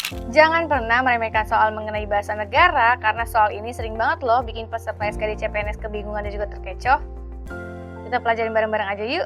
Jangan pernah meremehkan soal mengenai bahasa negara, karena soal ini sering banget loh bikin peserta SKD CPNS kebingungan dan juga terkecoh. Kita pelajarin bareng-bareng aja yuk.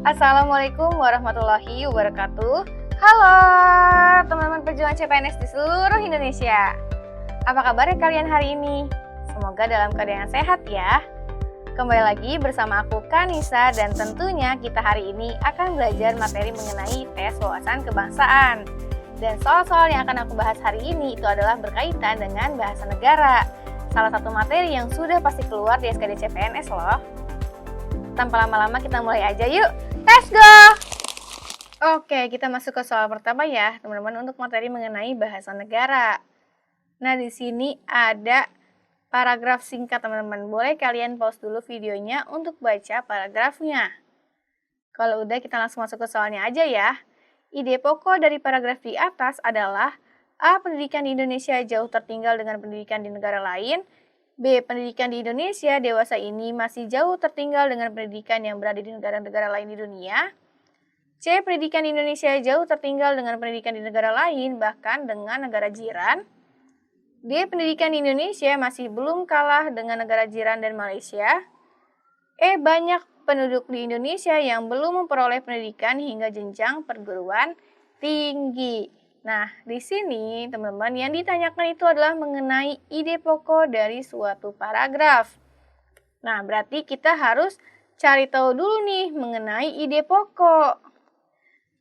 Assalamualaikum warahmatullahi wabarakatuh. Halo teman-teman pejuang CPNS di seluruh Indonesia. Apa kabarnya kalian hari ini? Semoga dalam keadaan yang sehat ya. Kembali lagi bersama aku Kanisa, dan tentunya kita hari ini akan belajar materi mengenai tes wawasan kebangsaan. Dan soal-soal yang akan aku bahas hari ini itu adalah berkaitan dengan bahasa negara. Salah satu materi yang sudah pasti keluar di SKD CPNS loh. Tanpa lama-lama kita mulai aja yuk. Let's go! Oke, kita masuk ke soal pertama ya, teman-teman, untuk materi mengenai bahasa negara. Nah, di sini ada paragraf singkat, teman-teman. Boleh kalian pause dulu videonya untuk baca paragrafnya. Kalau udah, kita langsung masuk ke soalnya aja ya. Ide pokok dari paragraf di atas adalah A. Pendidikan di Indonesia jauh tertinggal dengan pendidikan di negara lain. B. Pendidikan di Indonesia dewasa ini masih jauh tertinggal dengan pendidikan yang berada di negara-negara lain di dunia. C. Pendidikan di Indonesia jauh tertinggal dengan pendidikan di negara lain, bahkan dengan negara jiran. D. Pendidikan di Indonesia masih belum kalah dengan negara jiran dan Malaysia. E. Banyak penduduk di Indonesia yang belum memperoleh pendidikan hingga jenjang perguruan tinggi. Nah, di sini teman-teman yang ditanyakan itu adalah mengenai ide pokok dari suatu paragraf. Nah, berarti kita harus cari tahu dulu nih mengenai ide pokok.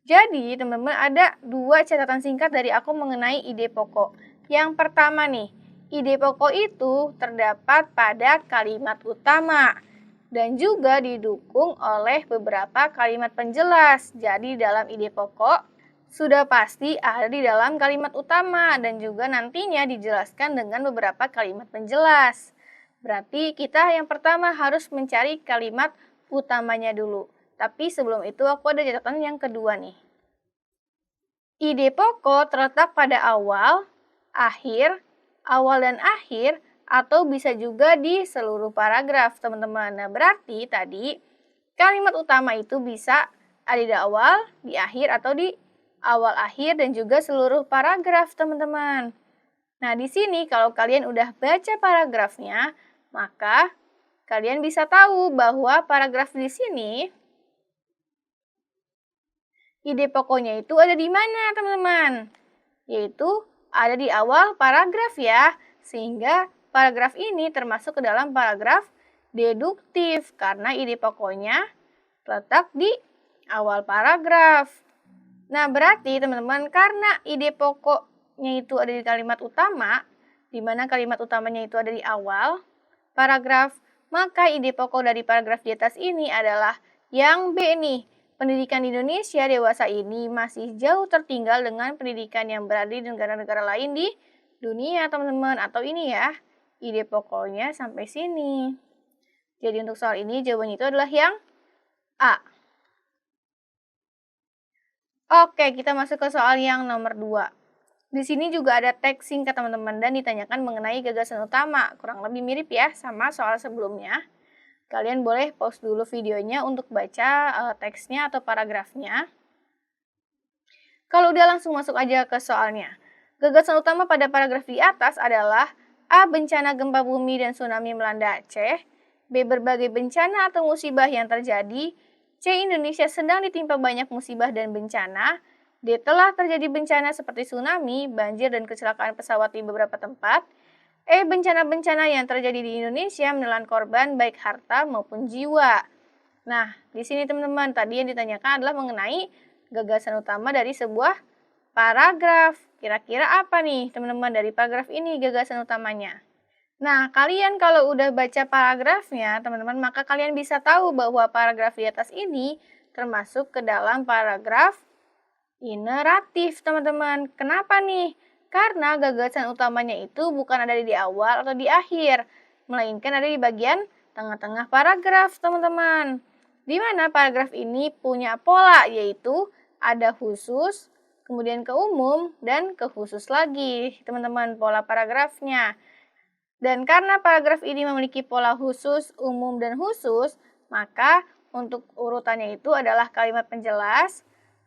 Jadi, teman-teman, ada dua catatan singkat dari aku mengenai ide pokok. Yang pertama nih, ide pokok itu terdapat pada kalimat utama dan juga didukung oleh beberapa kalimat penjelas. Jadi, dalam ide pokok sudah pasti ada di dalam kalimat utama dan juga nantinya dijelaskan dengan beberapa kalimat penjelas. Berarti kita yang pertama harus mencari kalimat utamanya dulu. Tapi sebelum itu aku ada catatan yang kedua nih. Ide pokok terletak pada awal, dan akhir, atau bisa juga di seluruh paragraf, teman-teman. Nah, berarti tadi kalimat utama itu bisa ada di awal, di akhir, atau di awal, akhir, dan juga seluruh paragraf, teman-teman. Nah, di sini kalau kalian udah baca paragrafnya, maka kalian bisa tahu bahwa paragraf di sini ide pokoknya itu ada di mana, teman-teman? Yaitu ada di awal paragraf ya, sehingga paragraf ini termasuk ke dalam paragraf deduktif karena ide pokoknya terletak di awal paragraf. Nah, berarti teman-teman, karena ide pokoknya itu ada di kalimat utama, di mana kalimat utamanya itu ada di awal paragraf, maka ide pokok dari paragraf di atas ini adalah yang B nih. Pendidikan di Indonesia dewasa ini masih jauh tertinggal dengan pendidikan yang berada di negara-negara lain di dunia, teman-teman. Atau ini ya, ide pokoknya sampai sini. Jadi untuk soal ini jawabannya itu adalah yang A. Oke, kita masuk ke soal yang nomor 2. Di sini juga ada teks singkat, teman-teman, dan ditanyakan mengenai gagasan utama. Kurang lebih mirip ya sama soal sebelumnya. Kalian boleh pause dulu videonya untuk baca teksnya atau paragrafnya. Kalau udah, langsung masuk aja ke soalnya. Gagasan utama pada paragraf di atas adalah A. Bencana gempa bumi dan tsunami melanda Aceh. B. Berbagai bencana atau musibah yang terjadi. C. Indonesia sedang ditimpa banyak musibah dan bencana. D. Telah terjadi bencana seperti tsunami, banjir, dan kecelakaan pesawat di beberapa tempat. E. Bencana-bencana yang terjadi di Indonesia menelan korban baik harta maupun jiwa. Nah, di sini teman-teman, tadi yang ditanyakan adalah mengenai gagasan utama dari sebuah paragraf. Kira-kira apa nih teman-teman dari paragraf ini gagasan utamanya? Nah, kalian kalau udah baca paragrafnya, teman-teman, maka kalian bisa tahu bahwa paragraf di atas ini termasuk ke dalam paragraf ineratif, teman-teman. Kenapa nih? Karena gagasan utamanya itu bukan ada di awal atau di akhir, melainkan ada di bagian tengah-tengah paragraf, teman-teman. Di mana paragraf ini punya pola, yaitu ada khusus, kemudian ke umum, dan ke khusus lagi, teman-teman, pola paragrafnya. Dan karena paragraf ini memiliki pola khusus, umum, dan khusus, maka untuk urutannya itu adalah kalimat penjelas,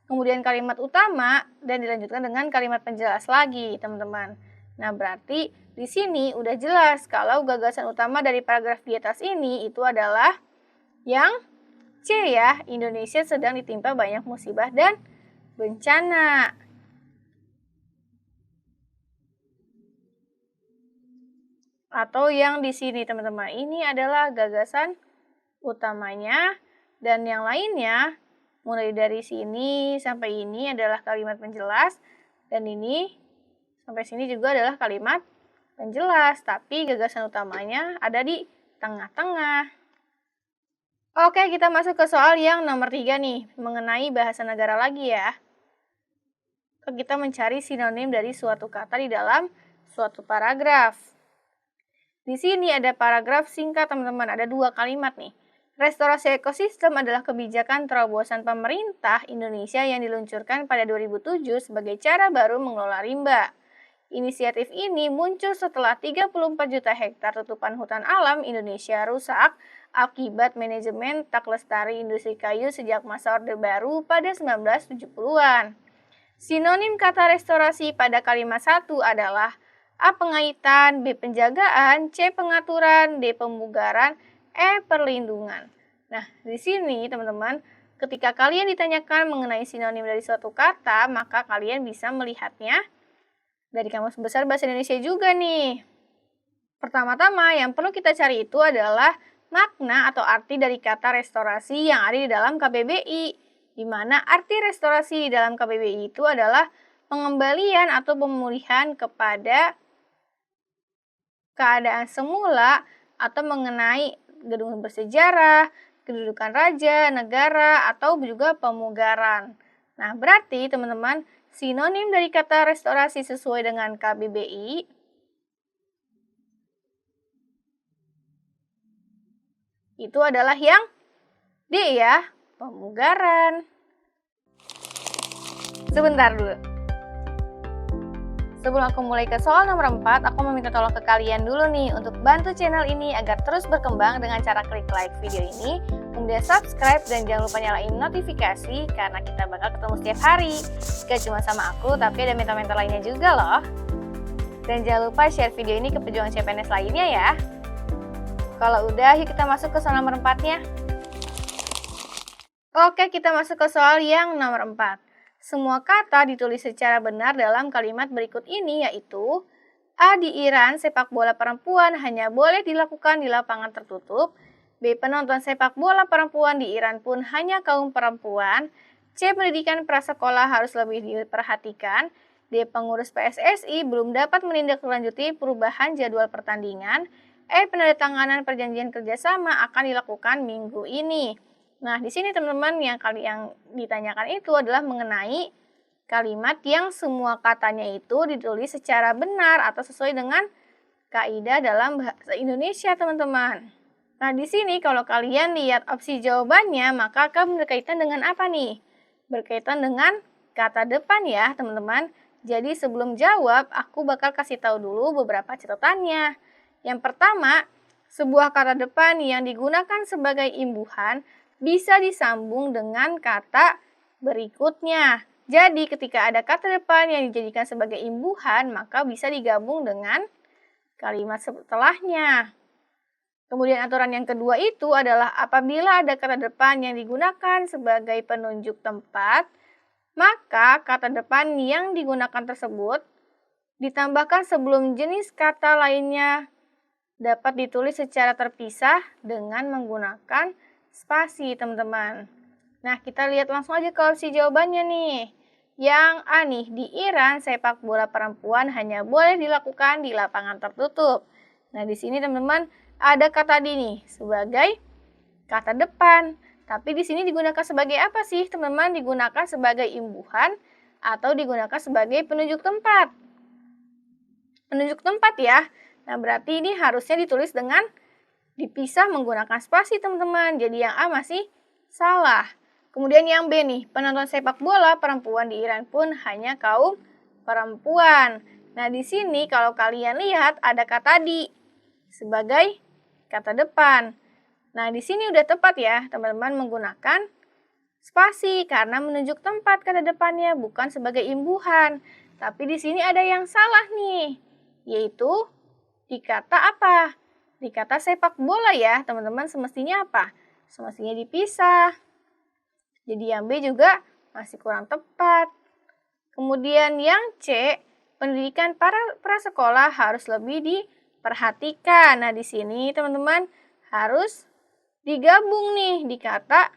kemudian kalimat utama, dan dilanjutkan dengan kalimat penjelas lagi, teman-teman. Nah, berarti di sini udah jelas kalau gagasan utama dari paragraf di atas ini itu adalah yang C ya, Indonesia sedang ditimpa banyak musibah dan bencana. Atau yang di sini, teman-teman, ini adalah gagasan utamanya, dan yang lainnya mulai dari sini sampai ini adalah kalimat penjelas, dan ini sampai sini juga adalah kalimat penjelas, tapi gagasan utamanya ada di tengah-tengah. Oke, kita masuk ke soal yang nomor 3 nih, mengenai bahasa negara lagi ya. Kita mencari sinonim dari suatu kata di dalam suatu paragraf. Di sini ada paragraf singkat, teman-teman, ada 2 kalimat nih. Restorasi ekosistem adalah kebijakan terobosan pemerintah Indonesia yang diluncurkan pada 2007 sebagai cara baru mengelola rimba. Inisiatif ini muncul setelah 34 juta hektar tutupan hutan alam Indonesia rusak akibat manajemen tak lestari industri kayu sejak masa Orde Baru pada 1970-an. Sinonim kata restorasi pada kalimat 1 adalah A. Pengaitan, B. Penjagaan, C. Pengaturan, D. Pemugaran, E. Perlindungan. Nah, di sini teman-teman, ketika kalian ditanyakan mengenai sinonim dari suatu kata, maka kalian bisa melihatnya dari Kamus Besar Bahasa Indonesia juga nih. Pertama-tama yang perlu kita cari itu adalah makna atau arti dari kata restorasi yang ada di dalam KBBI, di mana arti restorasi di dalam KBBI itu adalah pengembalian atau pemulihan kepada keadaan semula atau mengenai gedung bersejarah, kedudukan raja, negara, atau juga pemugaran. Nah, berarti teman-teman, sinonim dari kata restorasi sesuai dengan KBBI itu adalah yang D ya, pemugaran. Sebentar dulu. Sebelum aku mulai ke soal nomor 4, aku meminta tolong ke kalian dulu nih untuk bantu channel ini agar terus berkembang dengan cara klik like video ini, kemudian subscribe dan jangan lupa nyalain notifikasi karena kita bakal ketemu setiap hari. Gak cuma sama aku, tapi ada mentor-mentor lainnya juga loh. Dan jangan lupa share video ini ke pejuang CPNS lainnya ya. Kalau udah, yuk kita masuk ke soal nomor 4-nya. Oke, kita masuk ke soal yang nomor 4. Semua kata ditulis secara benar dalam kalimat berikut ini, yaitu A. Di Iran, sepak bola perempuan hanya boleh dilakukan di lapangan tertutup. B. Penonton sepak bola perempuan di Iran pun hanya kaum perempuan. C. Pendidikan prasekolah harus lebih diperhatikan. D. Pengurus PSSI belum dapat menindaklanjuti perubahan jadwal pertandingan. E. Penandatanganan perjanjian kerjasama akan dilakukan minggu ini. Nah, di sini teman-teman yang ditanyakan itu adalah mengenai kalimat yang semua katanya itu ditulis secara benar atau sesuai dengan kaidah dalam bahasa Indonesia, teman-teman. Nah, di sini kalau kalian lihat opsi jawabannya, maka akan berkaitan dengan apa nih? Berkaitan dengan kata depan ya, teman-teman. Jadi sebelum jawab, aku bakal kasih tahu dulu beberapa catatannya. Yang pertama, sebuah kata depan yang digunakan sebagai imbuhan bisa disambung dengan kata berikutnya. Jadi ketika ada kata depan yang dijadikan sebagai imbuhan, maka bisa digabung dengan kalimat setelahnya. Kemudian aturan yang kedua itu adalah apabila ada kata depan yang digunakan sebagai penunjuk tempat, maka kata depan yang digunakan tersebut ditambahkan sebelum jenis kata lainnya dapat ditulis secara terpisah dengan menggunakan spasi, teman-teman. Nah, kita lihat langsung aja ke opsi jawabannya nih. Yang A nih, di Iran sepak bola perempuan hanya boleh dilakukan di lapangan tertutup. Nah, di sini teman-teman ada kata di nih sebagai kata depan. Tapi di sini digunakan sebagai apa sih, teman-teman? Digunakan sebagai imbuhan atau digunakan sebagai penunjuk tempat. Penunjuk tempat ya. Nah, berarti ini harusnya ditulis dengan dipisah menggunakan spasi teman-teman. Jadi yang A masih salah. Kemudian yang B nih, penonton sepak bola perempuan di Iran pun hanya kaum perempuan. Nah, di sini kalau kalian lihat ada kata di sebagai kata depan. Nah, di sini udah tepat ya, teman-teman menggunakan spasi karena menunjuk tempat kata depannya bukan sebagai imbuhan. Tapi di sini ada yang salah nih, yaitu di kata apa? Di kata sepak bola ya, teman-teman semestinya apa? Semestinya dipisah. Jadi yang B juga masih kurang tepat. Kemudian yang C, pendidikan para prasekolah harus lebih diperhatikan. Nah, di sini teman-teman harus digabung nih di kata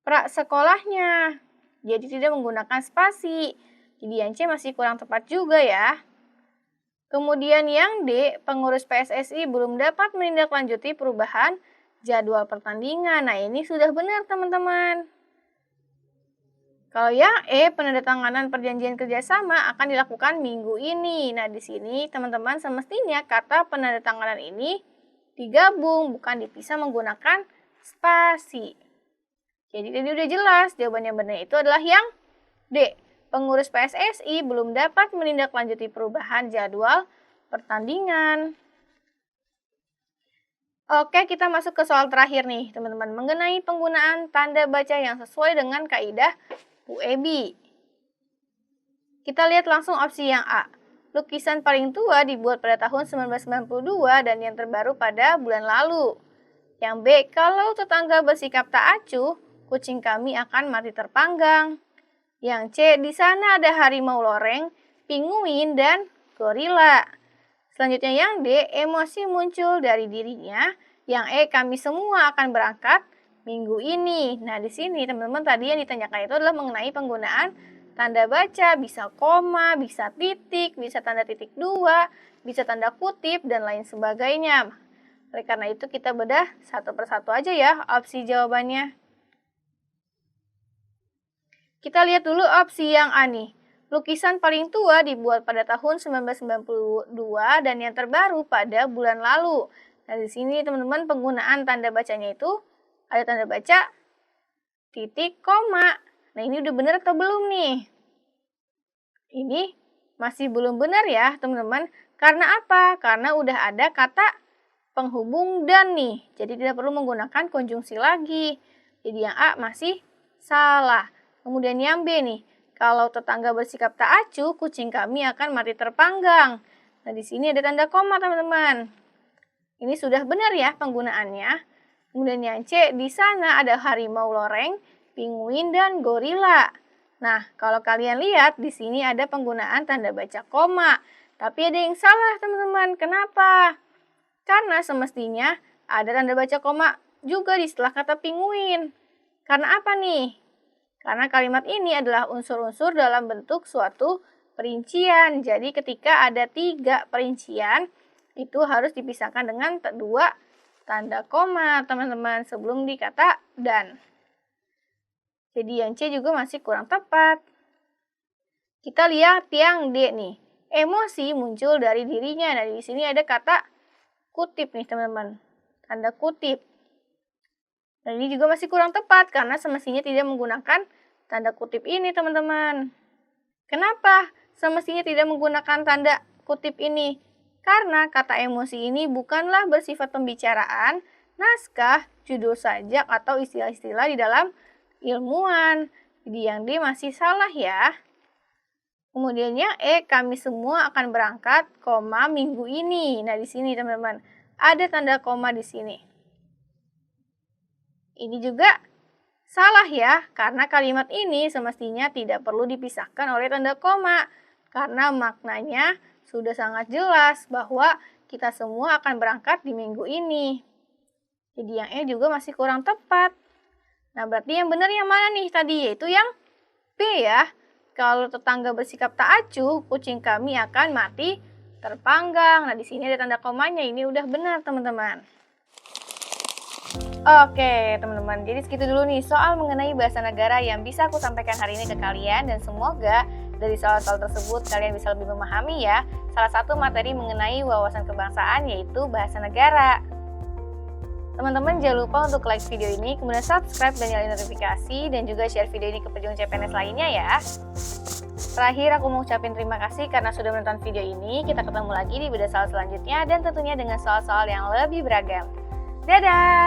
prasekolahnya. Jadi tidak menggunakan spasi. Jadi yang C masih kurang tepat juga ya. Kemudian yang D, pengurus PSSI belum dapat menindaklanjuti perubahan jadwal pertandingan. Nah, ini sudah benar teman-teman. Kalau yang E, penandatanganan perjanjian kerjasama akan dilakukan minggu ini. Nah, di sini teman-teman semestinya kata penandatanganan ini digabung, bukan dipisah menggunakan spasi. Jadi tadi udah jelas, jawaban yang benar itu adalah yang D. Pengurus PSSI belum dapat menindaklanjuti perubahan jadwal pertandingan. Oke, kita masuk ke soal terakhir nih, teman-teman. Mengenai penggunaan tanda baca yang sesuai dengan kaidah UEB. Kita lihat langsung opsi yang A. Lukisan paling tua dibuat pada tahun 1992 dan yang terbaru pada bulan lalu. Yang B, kalau tetangga bersikap tak acuh, kucing kami akan mati terpanggang. Yang C, di sana ada harimau loreng, pinguin, dan gorila. Selanjutnya yang D, emosi muncul dari dirinya. Yang E, kami semua akan berangkat minggu ini. Nah, di sini teman-teman tadi yang ditanyakan itu adalah mengenai penggunaan tanda baca, bisa koma, bisa titik, bisa tanda titik dua, bisa tanda kutip, dan lain sebagainya. Oleh karena itu kita bedah satu persatu aja ya opsi jawabannya. Kita lihat dulu opsi yang A nih. Lukisan paling tua dibuat pada tahun 1992 dan yang terbaru pada bulan lalu. Nah, di sini teman-teman penggunaan tanda bacanya itu ada tanda baca titik, koma. Nah, ini udah benar atau belum nih? Ini masih belum benar ya, teman-teman. Karena apa? Karena udah ada kata penghubung dan nih. Jadi tidak perlu menggunakan konjungsi lagi. Jadi yang A masih salah. Kemudian yang B nih. Kalau tetangga bersikap tak acuh, kucing kami akan mati terpanggang. Nah, di sini ada tanda koma, teman-teman. Ini sudah benar ya penggunaannya. Kemudian yang C, di sana ada harimau loreng, pinguin, dan gorila. Nah, kalau kalian lihat, di sini ada penggunaan tanda baca koma. Tapi ada yang salah, teman-teman. Kenapa? Karena semestinya ada tanda baca koma juga di setelah kata pinguin. Karena apa nih? Karena kalimat ini adalah unsur-unsur dalam bentuk suatu perincian. Jadi ketika ada 3 perincian, itu harus dipisahkan dengan 2 tanda koma, teman-teman, sebelum dikata dan. Jadi yang C juga masih kurang tepat. Kita lihat yang D nih. Emosi muncul dari dirinya. Nah, di sini ada kata kutip nih, teman-teman. Tanda kutip. Dan ini juga masih kurang tepat karena semestinya tidak menggunakan tanda kutip ini, teman-teman. Kenapa semestinya tidak menggunakan tanda kutip ini? Karena kata emosi ini bukanlah bersifat pembicaraan, naskah, judul sajak, atau istilah-istilah di dalam ilmuwan. Jadi yang D masih salah ya. Kemudian yang E, kami semua akan berangkat, koma, minggu ini. Nah, di sini teman-teman, ada tanda koma di sini. Ini juga salah ya, karena kalimat ini semestinya tidak perlu dipisahkan oleh tanda koma. Karena maknanya sudah sangat jelas bahwa kita semua akan berangkat di minggu ini. Jadi yang E juga masih kurang tepat. Nah, berarti yang benar yang mana nih tadi? Yaitu yang B ya. Kalau tetangga bersikap tak acuh, kucing kami akan mati terpanggang. Nah, di sini ada tanda komanya. Ini udah benar, teman-teman. Oke, teman-teman. Jadi segitu dulu nih soal mengenai bahasa negara yang bisa aku sampaikan hari ini ke kalian. Dan semoga dari soal-soal tersebut kalian bisa lebih memahami ya salah satu materi mengenai wawasan kebangsaan yaitu bahasa negara. Teman-teman jangan lupa untuk like video ini, kemudian subscribe dan nyalain notifikasi, dan juga share video ini ke pejuang CPNS lainnya ya. Terakhir aku mau ucapin terima kasih karena sudah menonton video ini. Kita ketemu lagi di video soal selanjutnya dan tentunya dengan soal-soal yang lebih beragam. Dadah!